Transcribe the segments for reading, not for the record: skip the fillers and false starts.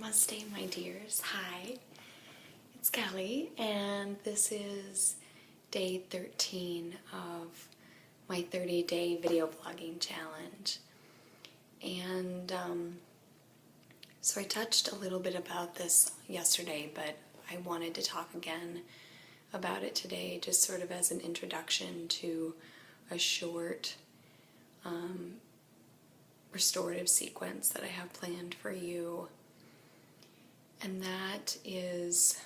Namaste, my dears. Hi, it's Kelly, and this is day 13 of my 30-day video blogging challenge. And so I touched a little bit about this yesterday, but I wanted to talk again about it today, just sort of as an introduction to a short restorative sequence that I have planned for you. And that is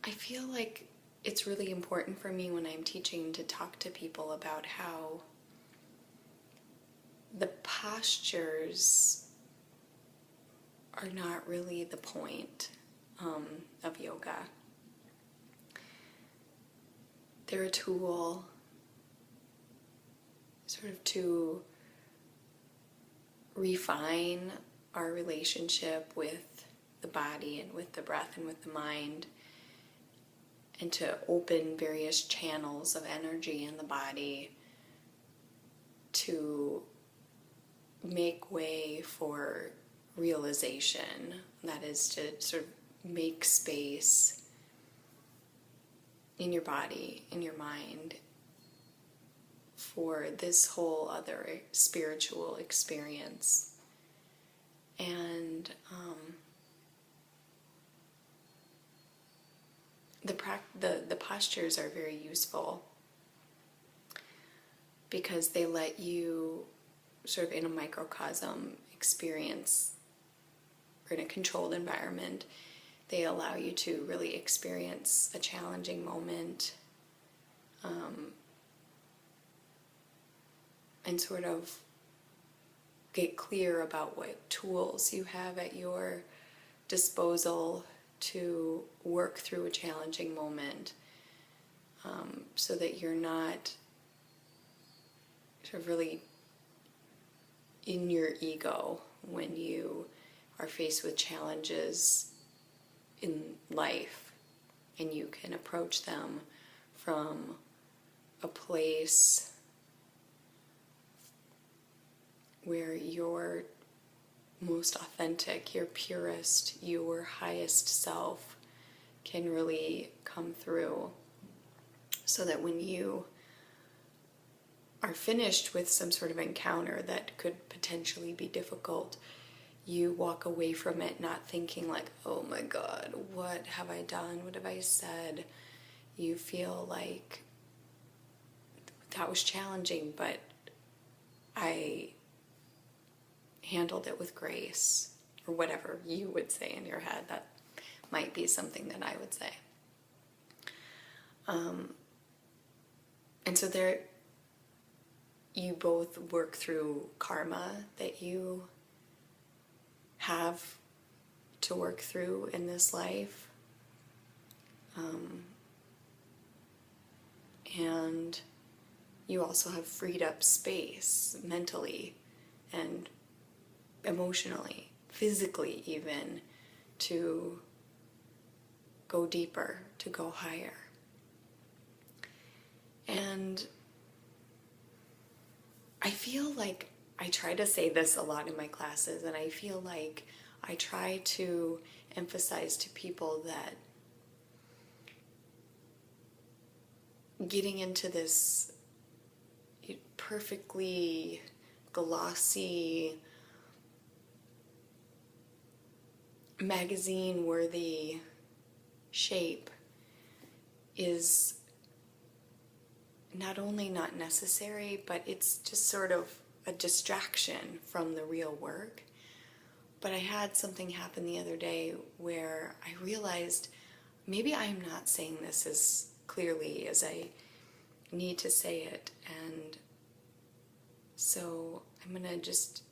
I feel like it's really important for me when I'm teaching to talk to people about how the postures are not really the point of yoga. They're a tool sort of to refine our relationship with the body and with the breath and with the mind, and to open various channels of energy in the body to make way for realization. That is, to sort of make space in your body, in your mind, for this whole other spiritual experience. And the postures are very useful because they let you sort of in a microcosm experience, or in a controlled environment, they allow you to really experience a challenging moment and sort of get clear about what tools you have at your disposal to work through a challenging moment, so that you're not sort of really in your ego when you are faced with challenges in life, and you can approach them from a place where your most authentic, your purest, your highest self can really come through, so that when you are finished with some sort of encounter that could potentially be difficult, you walk away from it not thinking like, oh my God, what have I done? What have I said? You feel like that was challenging, but I handled it with grace, or whatever you would say in your head. That might be something that I would say. And so there, you both work through karma that you have to work through in this life. And you also have freed up space mentally and emotionally, physically even, to go deeper, to go higher. And I feel like I try to say this a lot in my classes, and I feel like I try to emphasize to people that getting into this perfectly glossy, magazine-worthy shape is not only not necessary, but it's just sort of a distraction from the real work. But I had something happen the other day where I realized maybe I'm not saying this as clearly as I need to say it, and so I'm gonna just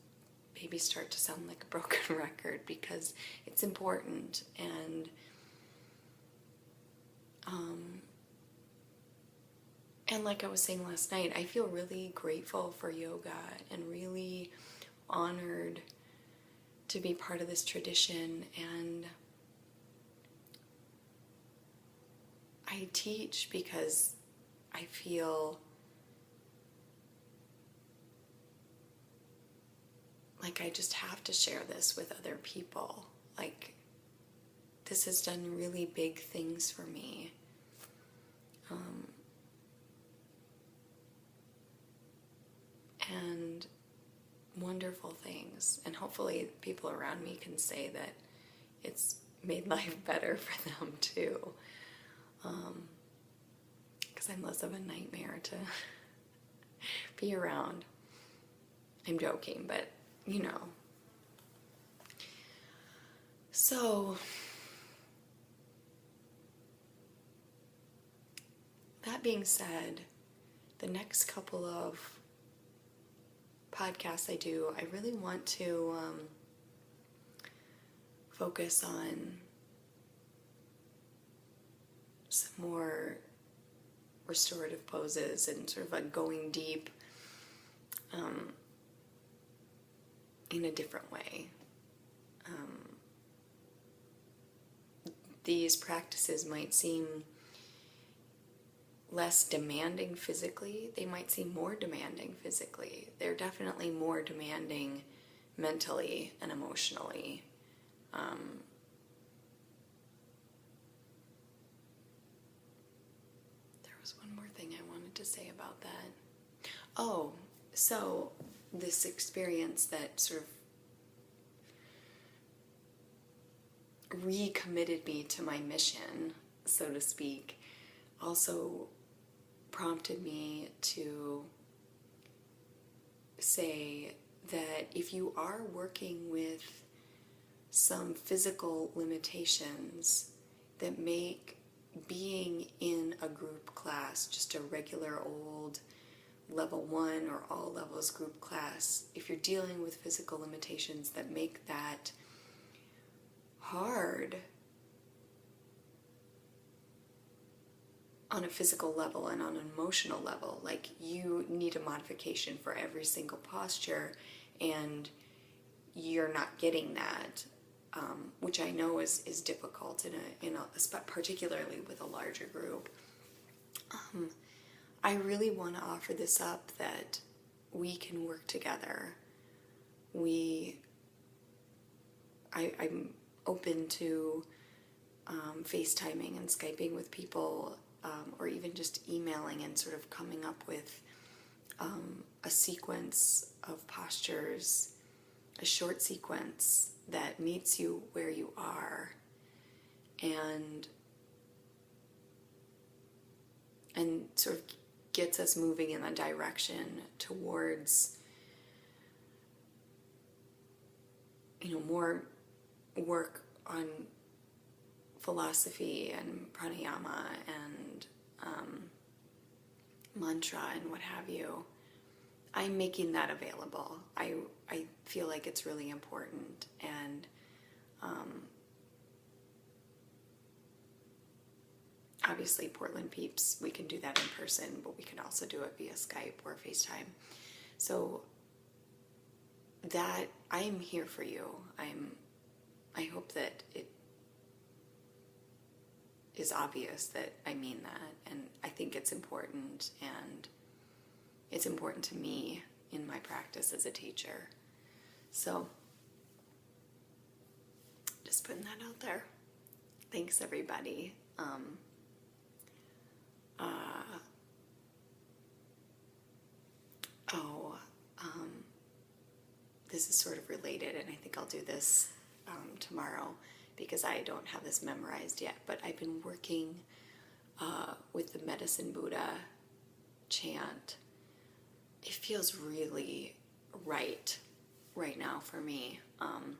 maybe start to sound like a broken record, because it's important. And like I was saying last night, I feel really grateful for yoga and really honored to be part of this tradition. And I teach because I feel like, I just have to share this with other people. Like, this has done really big things for me. And wonderful things. And hopefully people around me can say that it's made life better for them too. Because I'm less of a nightmare to be around. I'm joking, but you know. So, that being said, the next couple of podcasts I do, I really want to focus on some more restorative poses and sort of like going deep in a different way. These practices might seem less demanding physically. They might seem more demanding physically. They're definitely more demanding mentally and emotionally. There was one more thing I wanted to say about that. Oh, so this experience that sort of recommitted me to my mission, so to speak, also prompted me to say that if you are working with some physical limitations that make being in a group class, just a regular old level 1 or all levels group class, if you're dealing with physical limitations that make that hard on a physical level and on an emotional level, like you need a modification for every single posture and you're not getting that, which I know is difficult particularly with a larger group. I really want to offer this up, that we can work together. I'm open to FaceTiming and Skyping with people, or even just emailing and sort of coming up with a sequence of postures, a short sequence that meets you where you are, and sort of gets us moving in a direction towards, more work on philosophy and pranayama and mantra and what have you. I'm making that available. I feel like it's really important, and obviously Portland peeps, we can do that in person, but we can also do it via Skype or FaceTime. So that I am here for you. I hope that it is obvious that I mean that, and I think it's important, and it's important to me in my practice as a teacher. So, just putting that out there. Thanks, everybody. This is sort of related, and I think I'll do this tomorrow because I don't have this memorized yet, but I've been working with the Medicine Buddha chant. It feels really right now for me. I'm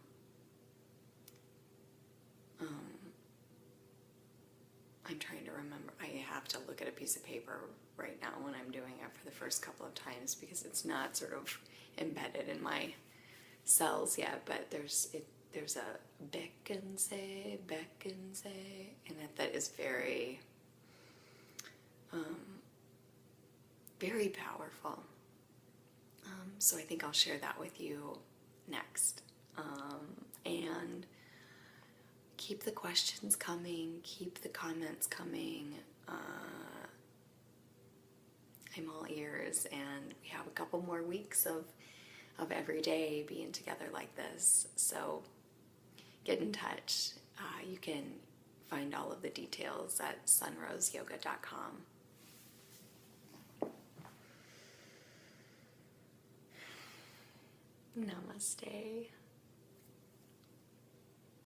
trying to remember. I have to look at a piece of paper right now when I'm doing it for the first couple of times because it's not sort of embedded in my cells yet, but there's a Bekkense, and that is very, very powerful. So I think I'll share that with you next. And keep the questions coming, keep the comments coming. I'm all ears, and we have a couple more weeks of of every day being together like this. So get in touch. You can find all of the details at sunroseyoga.com. Namaste.